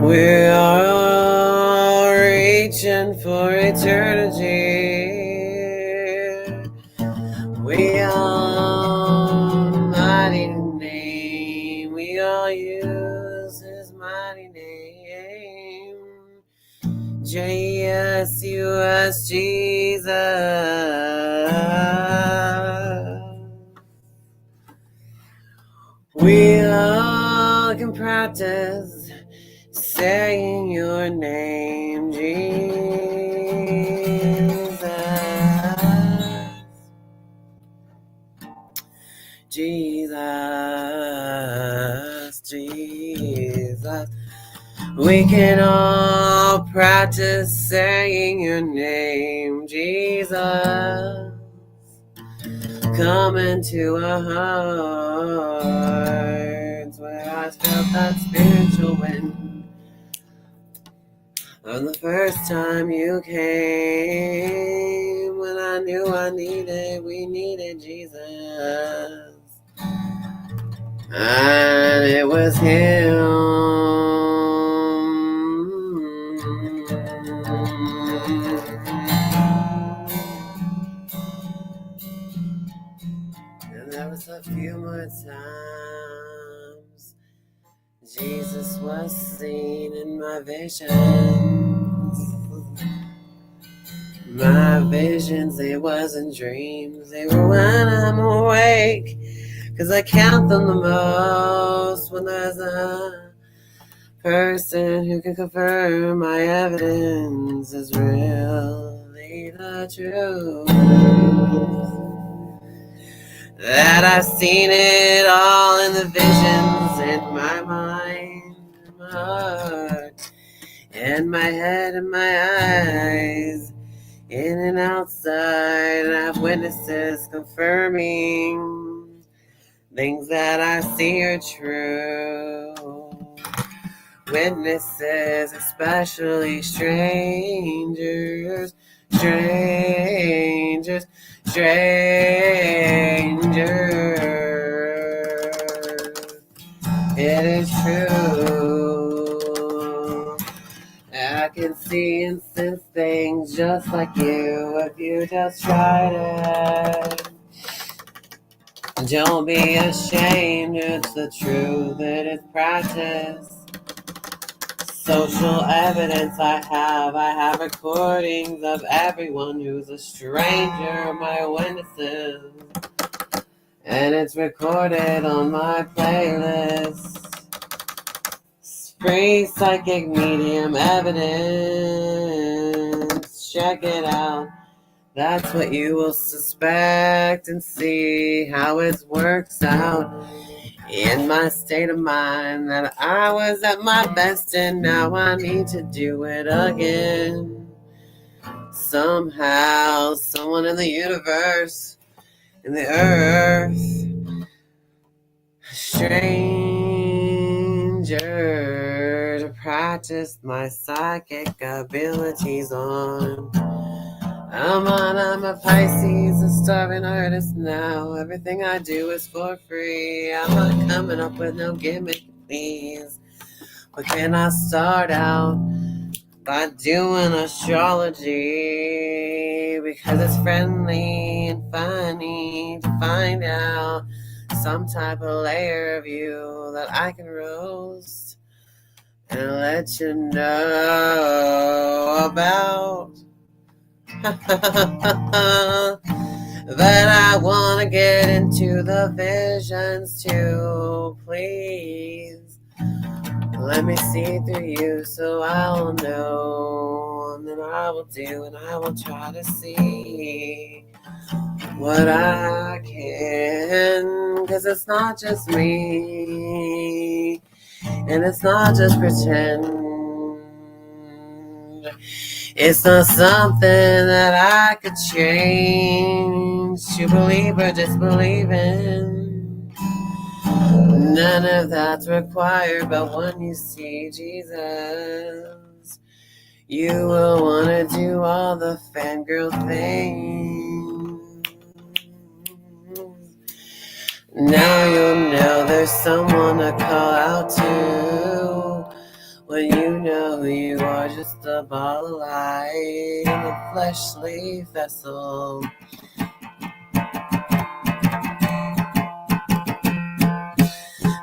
We are reaching for eternity. We all mighty name. We all use His mighty name. J-E-S-U-S, Jesus. We all can practice saying your name, Jesus. Jesus, Jesus. We can all practice saying your name, Jesus. Come into our hearts where I felt that spiritual wind. On the first time you came, when I knew we needed Jesus. And it was Him. And there was a few more times Jesus was seen in my visions. My visions, they wasn't dreams. They were when I'm awake. 'Cause I count them the most when there's a person who can confirm my evidence is really the truth. That I've seen it all in the visions in my mind, in my heart, in my head, in my eyes, in and outside. And I have witnesses confirming things that I see are true. Witnesses, especially strangers. It is true. I can see and sense things just like you if you just tried it. Don't be ashamed, it's the truth, it is practice. Social evidence I have recordings of everyone who's a stranger, my witnesses. And it's recorded on my playlist. Free psychic medium evidence. Check it out. That's what you will suspect and see how it works out. In my state of mind that I was at my best and now I need to do it again. Somehow, someone in the universe, in the earth, stranger to practice my psychic abilities on. I'm a Pisces, a starving artist now. Everything I do is for free. I'm not coming up with no gimmick, please. But can I start out by doing astrology? Because it's friendly and funny to find out some type of layer of you that I can roast and let you know about. But I want to get into the visions too, please. Let me see through you so I'll know. And then I will do and I will try to see what I can. 'Cause it's not just me. And it's not just pretend. It's not something that I could change to believe or disbelieve in. None of that's required, but when you see Jesus, you will want to do all the fangirl things. Now you'll know there's someone to call out to when you know you are just a ball of light in a fleshly vessel.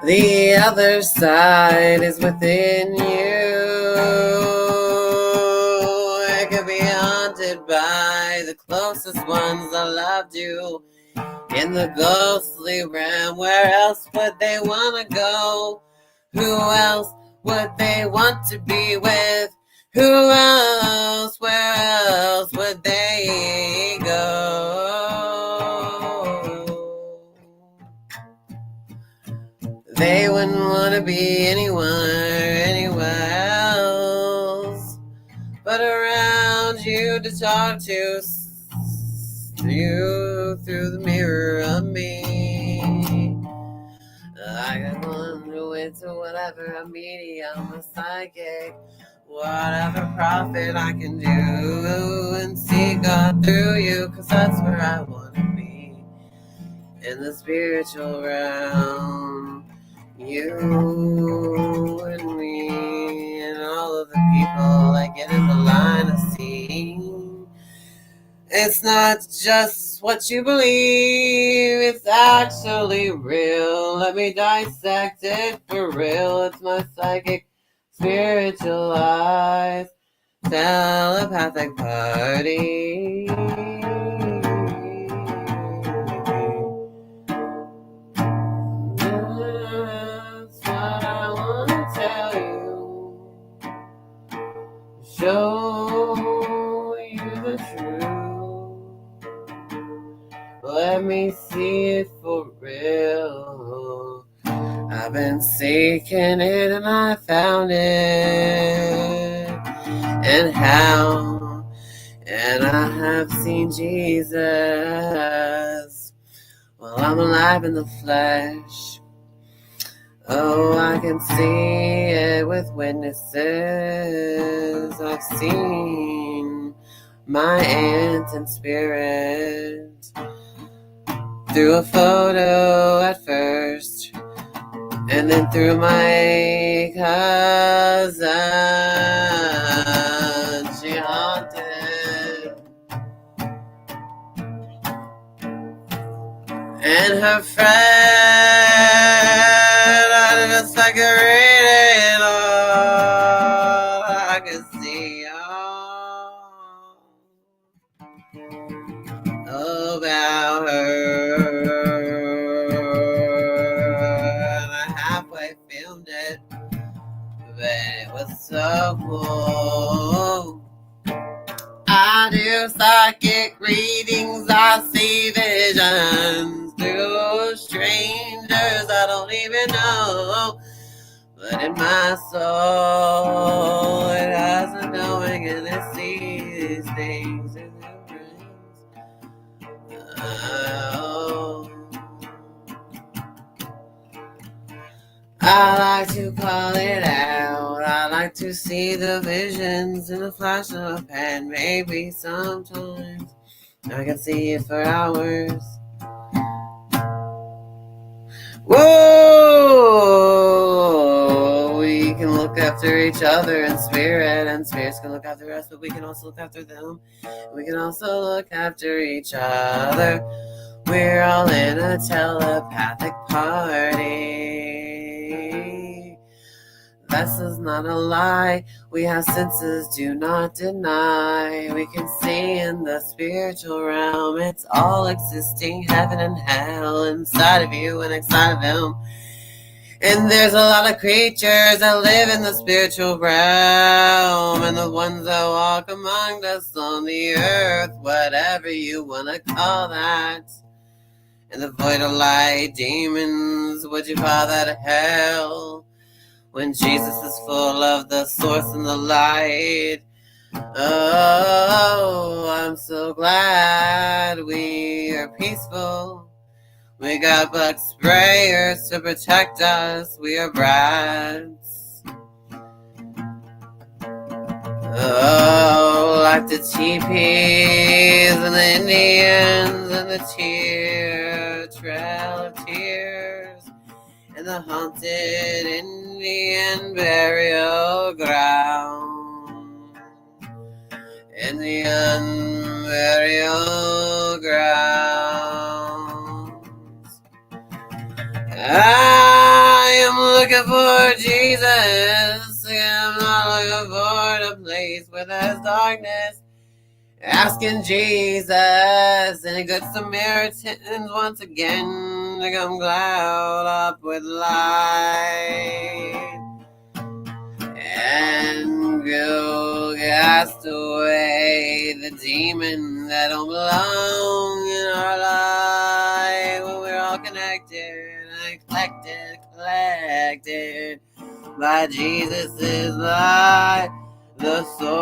The other side is within you. It could be haunted by the closest ones that loved you in the ghostly realm. Where else would they want to go? Who else would they want to be with? Who else? Where else would they go? They wouldn't want to be anywhere else but around you to talk to you through the mirror of me. I can wander into whatever a medium, a psychic, whatever prophet I can do and see God through you, 'cause that's where I want to be, in the spiritual realm. You and me and all of the people that get in the line of seeing. It's not just what you believe, it's actually real. Let me dissect it for real. It's my psychic, spiritualized, telepathic party. That's what I want to tell you. Show you the truth. Let me see it for real. I've been seeking it and I found it. And how? And I have seen Jesus. Well, I'm alive in the flesh. Oh, I can see it with witnesses. I've seen my aunt in spirit through a photo at first, and then through my cousin. She haunted, and her friend. I just like a reading all I can see all about her. And I halfway filmed it, but it was so cool. I do psychic readings, I see visions through strangers I don't even know. But in my soul, it has a knowing and it sees things in their brains. Oh. I like to call it out. I like to see the visions in a flash of a pen. Maybe sometimes I can see it for hours. Whoa! We can look after each other in spirit, and spirits can look after us, but we can also look after them. We can also look after each other. We're all in a telepathic party. This is not a lie. We have senses, do not deny. We can see in the spiritual realm. It's all existing, heaven and hell, inside of you and inside of him. And there's a lot of creatures that live in the spiritual realm, and the ones that walk among us on the earth, whatever you want to call that. And the void of light, demons, would you call that hell? When Jesus is full of the source and the light. Oh, I'm so glad we are peaceful. We got bug sprayers to protect us. We are brats. Oh, like the teepees and the Indians and the trail of tears and the haunted Indians. the unburial ground. In the unburial ground. I am looking for Jesus. I'm not looking for a place where there's darkness. Asking Jesus and a good Samaritans once again to come cloud up with light and go cast away the demon that don't belong in our life when we're all connected and collected by Jesus' light, the source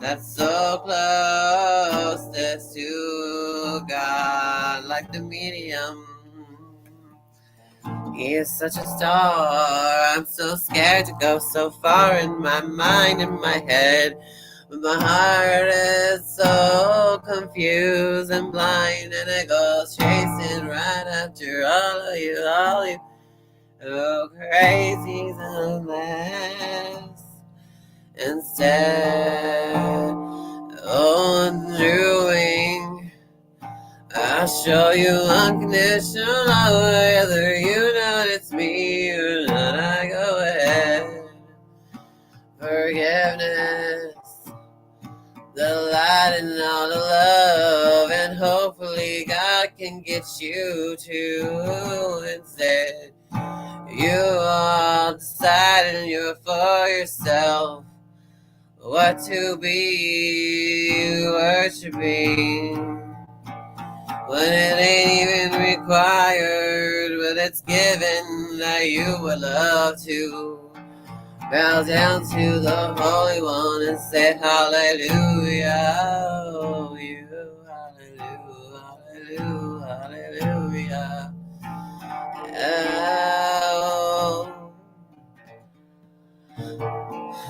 that's so closest to God, like the medium. He is such a star. I'm so scared to go so far in my mind, in my head. My heart is so confused and blind, and it goes chasing right after all of you. Oh, crazy's a mess. Instead, undoing, I'll show you unconditional love, whether you notice me or not. I go ahead. Forgiveness, the light and all the love, and hopefully God can get you to instead. You all decided you're for yourself what to be worshiping. When it ain't even required, but it's given that you would love to bow down to the Holy One and say hallelujah, oh you, hallelujah, hallelujah, hallelujah. Oh,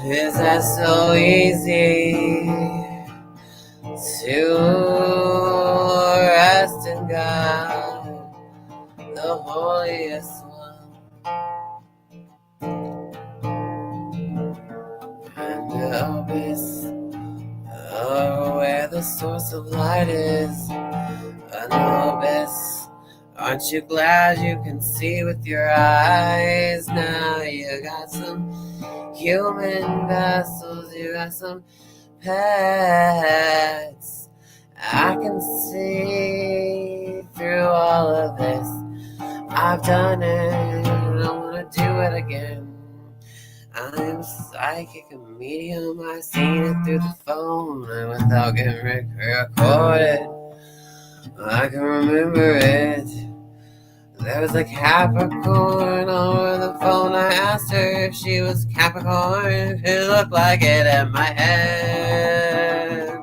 is that so easy to rest in God, the holiest one, and the abyss, oh, where the source of light is, an abyss. Aren't you glad you can see with your eyes now? You got some human vessels, you got some pets. I can see through all of this. I've done it, and I want to do it again. I'm psychic, a medium. I've seen it through the phone, and without getting recorded, I can remember it. There was a Capricorn over the phone. I asked her if she was Capricorn. It looked like it in my head.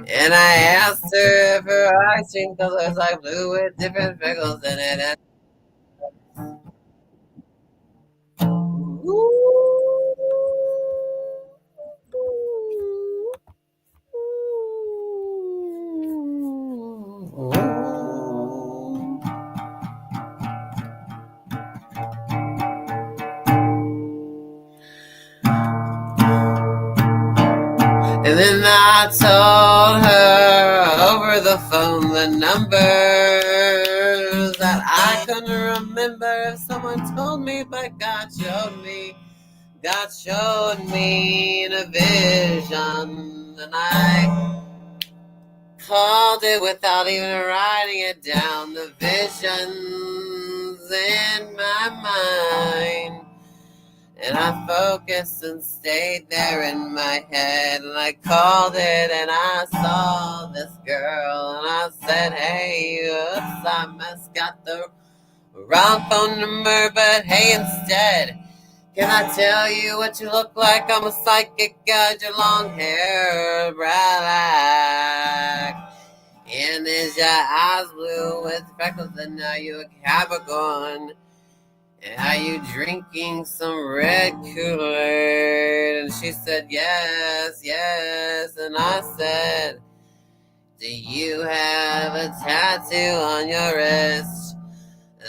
And I asked her if her ice cream colors like blue with different freckles in it. And then I told her over the phone the numbers that I couldn't remember if someone told me, but God showed me. God showed me in a vision, and I called it without even writing it down. The visions in my mind. And I focused and stayed there in my head. And I called it and I saw this girl. And I said, hey, oops, I must got the wrong phone number. But hey, instead, can I tell you what you look like? I'm a psychic, got your long hair black. And is your eyes blue with freckles? And now you a Capricorn. Are you drinking some red Kool-Aid? And she said, yes, yes. And I said, do you have a tattoo on your wrist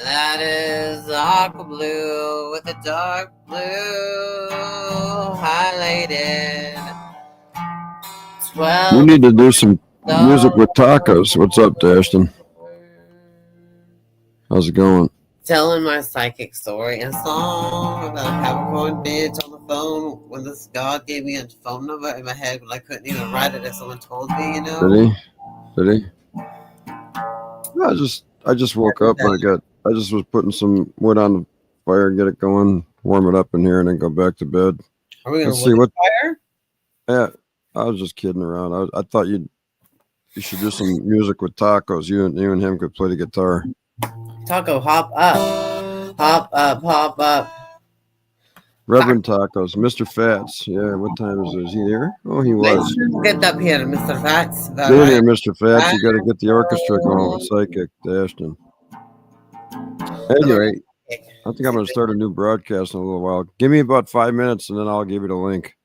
That is aqua blue with a dark blue highlighted. We 12 need to do some music stars. with tacos. What's up, Dashton? How's it going? Telling my psychic story and song about a Capricorn bitch on the phone when this God gave me a phone number in my head, but I couldn't even write it if someone told me, you know. Did he? Did he? No, I just woke up and I just was putting some wood on the fire, get it going, warm it up in here, and then go back to bed. Are we gonna Let's see wood what. fire? Yeah, I was just kidding around. I thought you should do some music with tacos. You and him could play the guitar. Taco, hop up, hop up, hop up. Reverend Tacos, Mr. Fats. Yeah, what time is it? Is he there? Oh, he was. Get up here, Mr. Fats. Get in here, Mr. Fats. You got to get the orchestra going with Psychic Dashton. Anyway, I think I'm going to start a new broadcast in a little while. Give me about 5 minutes, and then I'll give you the link.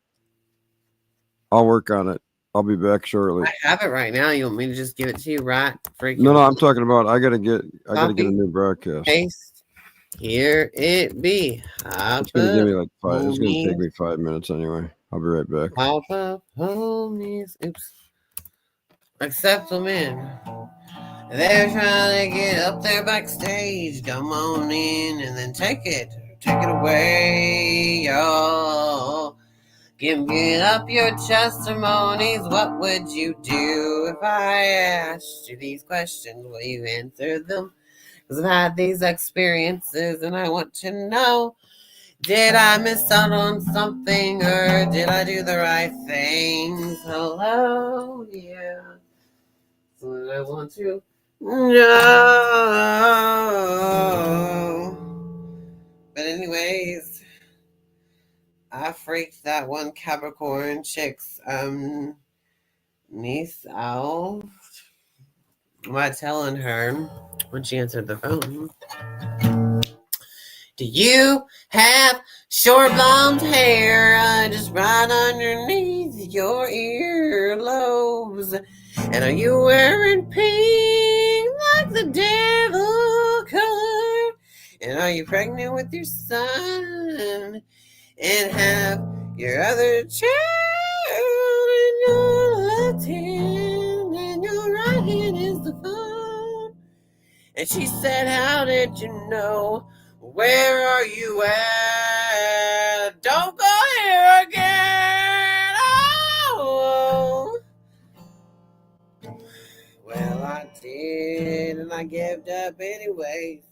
I'll work on it. I'll be back shortly. I have it right now. You want me to just give it to you, right? No, I'm talking about I gotta get a new broadcast. Paste. Here it be. It's gonna give me like 5. It's gonna take me 5 minutes anyway. I'll be right back. Hop up, homies. Oops. Accept them in. They're trying to get up there backstage. Come on in and then take it away, y'all. Give up your testimonies. What would you do if I asked you these questions? Will you answer them? Because I've had these experiences and I want to know, did I miss out on something or did I do the right things? Hello, yeah. So I want to know. But anyways, I freaked that one Capricorn chick's niece out by telling her when she answered the phone, do you have short blonde hair just right underneath your earlobes? And are you wearing pink like the devil color? And are you pregnant with your son? And have your other child in your left hand and your right hand is the phone? And she said, how did you know? Where are you at? Don't go here again. Oh. Well, I did, and I gave up anyways.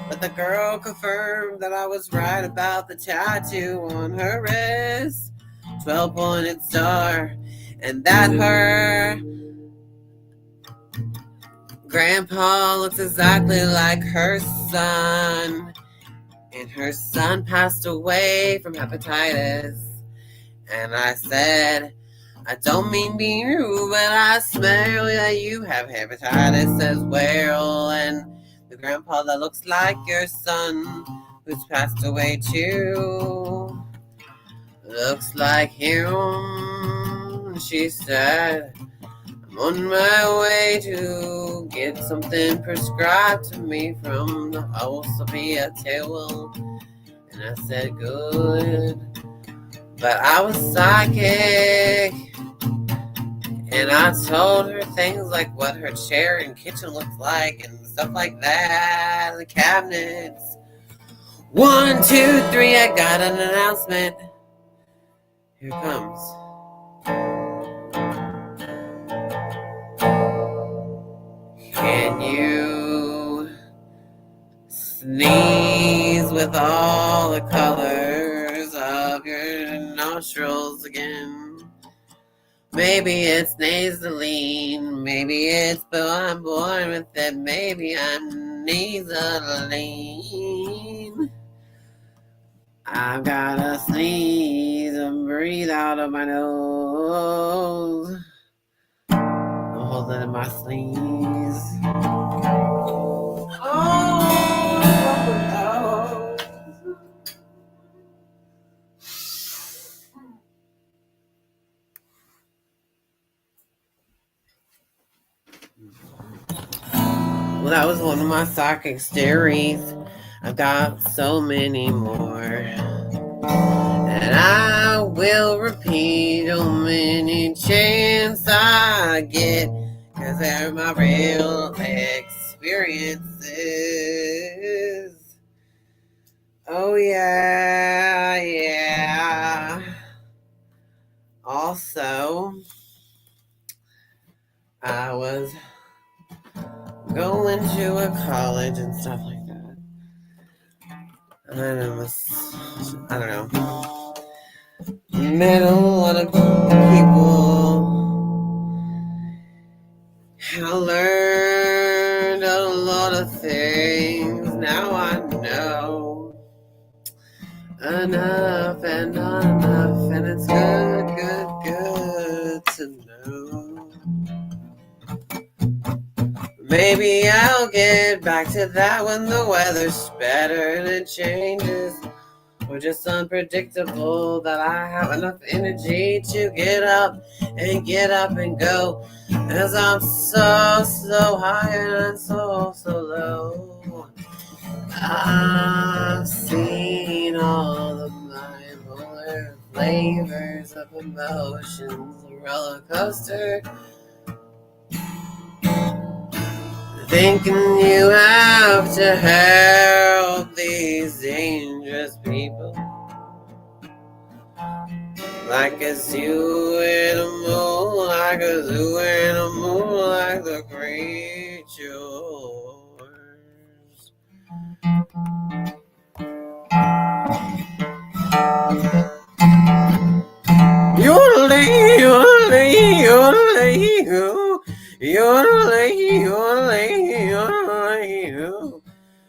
But the girl confirmed that I was right about the tattoo on her wrist, 12-pointed star, and that her grandpa looks exactly like her son. And her son passed away from hepatitis. And I said, I don't mean being rude, but I smell that you have hepatitis as well. And the grandpa that looks like your son, who's passed away too, looks like him. She said, I'm on my way to get something prescribed to me from the house of a table. And I said, good. But I was psychic. And I told her things like what her chair and kitchen looks like and stuff like that. The cabinets. 1, 2, 3, I got an announcement. Here it comes. Can you sneeze with all the colors of your nostrils again? Maybe it's nasaline, maybe it's but I'm born with it, maybe I'm nasaline. I've gotta sneeze and breathe out of my nose. I'm holding in my sneeze. Oh, no. Well, that was one of my psychic theories. I've got so many more. And I will repeat on any chance I get, 'cause they're my real experiences. Oh yeah, yeah. Also, I was going to a college and stuff like that. And I don't know, met a lot of people. I learned a lot of things. Now I know enough and not enough, and it's good, good, good to know. Maybe I'll get back to that when the weather's better and it changes. Or just unpredictable that I have enough energy to get up and go. 'Cause I'm so high and so low. I've seen all the bipolar flavors of emotions, a roller coaster. Thinking you have to help these dangerous people, like a zoo in a moon, like a zoo in a moon, like the creatures. Yodelay, yodelay, yodelay, yodelay, yodelay,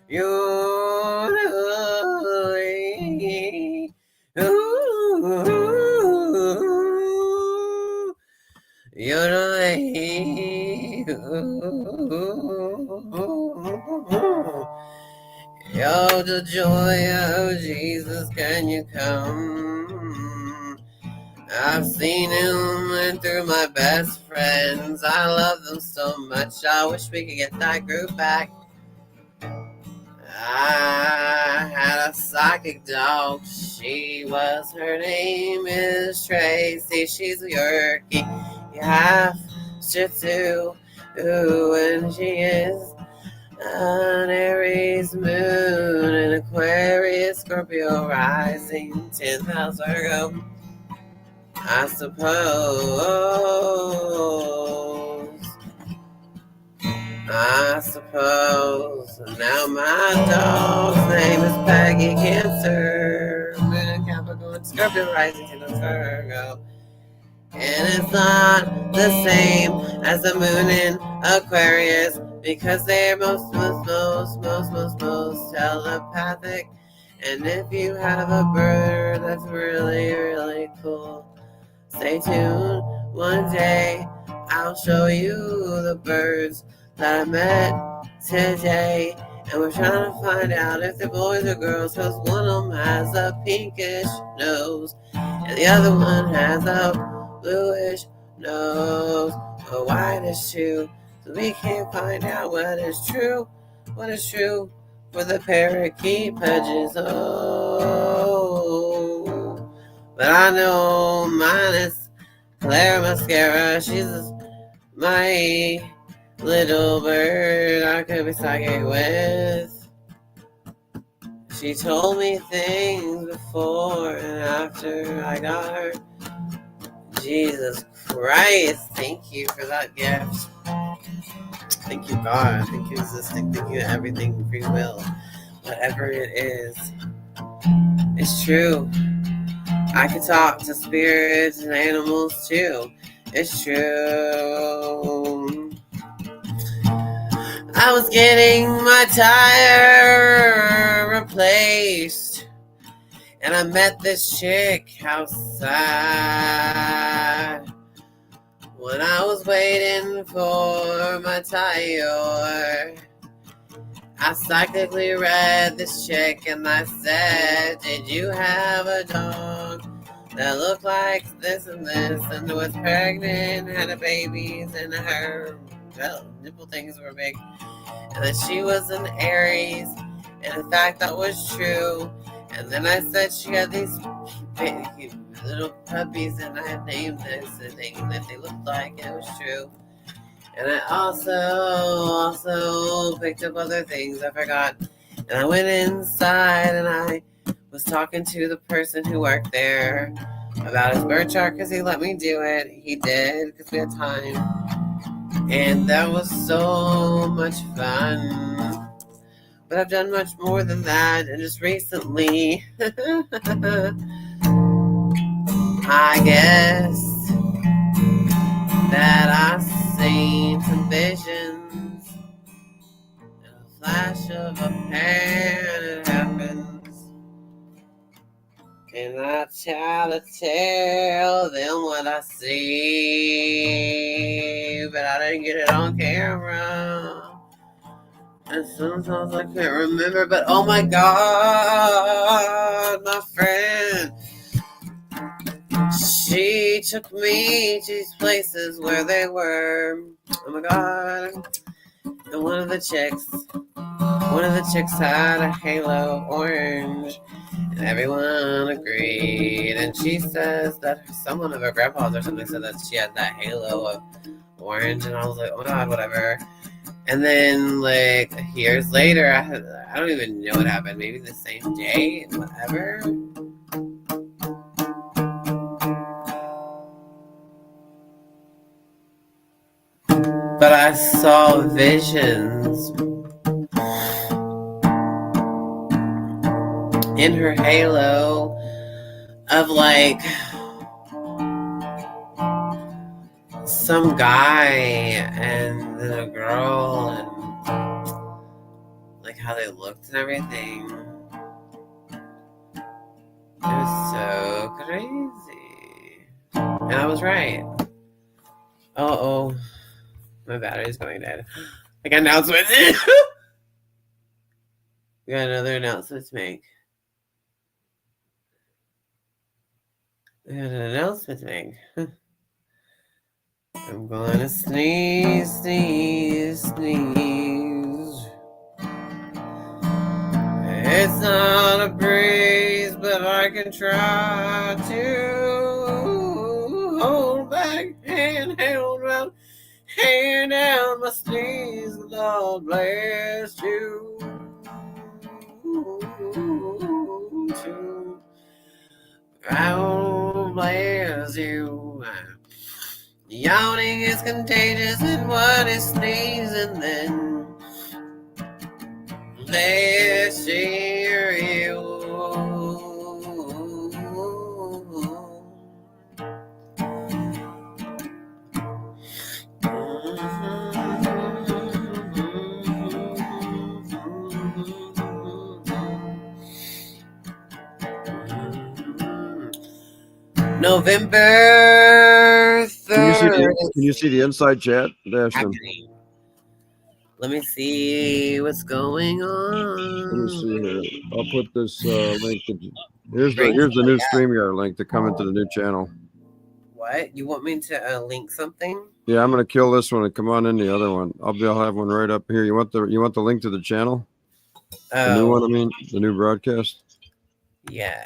yodelay, yodelay, yodelay. Yo, the joy of Jesus, can you come? I've seen him and through my best friends. I love them so much. I wish we could get that group back. I had a psychic dog. Her name is Tracy. She's a Yorkie, half Shih Tzu. Ooh, and she is an Aries moon, an Aquarius, Scorpio rising, 10th house Virgo. I suppose. Now my dog's name is Peggy, Cancer, Moon, Capricorn, Scorpio rising, 10th house Virgo. And it's not the same as the moon in Aquarius, because they're most telepathic. And if you have a bird that's really cool, stay tuned. One day I'll show you the birds that I met today. And we're trying to find out if they're boys or girls, 'cause one of them has a pinkish nose and the other one has a bluish nose, a whitish too. So we can't find out what is true for the parakeet pigeons. Oh, but I know mine is Clara Mascara. She's my little bird I could be psychic with. She told me things before and after I got her. Jesus Christ, thank you for that gift. Thank you, God. Thank you, existing. Thank you, everything, free will. Whatever it is, it's true. I can talk to spirits and animals too. It's true. I was getting my tire replaced, and I met this chick outside. When I was waiting for my tire, I psychically read this chick and I said, did you have a dog that looked like this and was pregnant, had a babies in her nipple things were big, and that she was an Aries, and in fact that was true. And then I said she had these big little puppies, and I had named this and thing that they looked like, and it was true. And I also picked up other things I forgot. And I went inside and I was talking to the person who worked there about his birth chart because he let me do it. He did because we had time. And that was so much fun. But I've done much more than that. And just recently, I guess that I seen some visions. In a flash of a pan, it happens. And I try to tell them what I see, but I didn't get it on camera. And sometimes I can't remember, but oh my God, my friend. She took me to these places where they were. Oh my God. And one of the chicks had a halo orange. And everyone agreed. And she says that someone of her grandpas or something said that she had that halo of orange. And I was like, oh my God, whatever. And then like years later, I don't even know what happened. Maybe the same day, whatever. But I saw visions in her halo of like some guy and then a girl and like how they looked and everything. It was so crazy. And I was right. Oh. My battery's going dead. I got an announcement. We got another announcement to make. I'm going to sneeze. It's not a breeze, but I can try to hold back and hold out. Hand down my sneeze, Lord bless you. God bless you. Yawning is contagious, and what is sneezing then? Bless you. November 3rd. Can you see the inside chat? Let me see what's going on. Let me see here. I'll put this link. Here's the new StreamYard link to come into the new channel. What? You want me to link something? Yeah, I'm gonna kill this one and come on in the other one. I'll have one right up here. You want the link to the channel? The new one, I mean, the new broadcast. Yeah.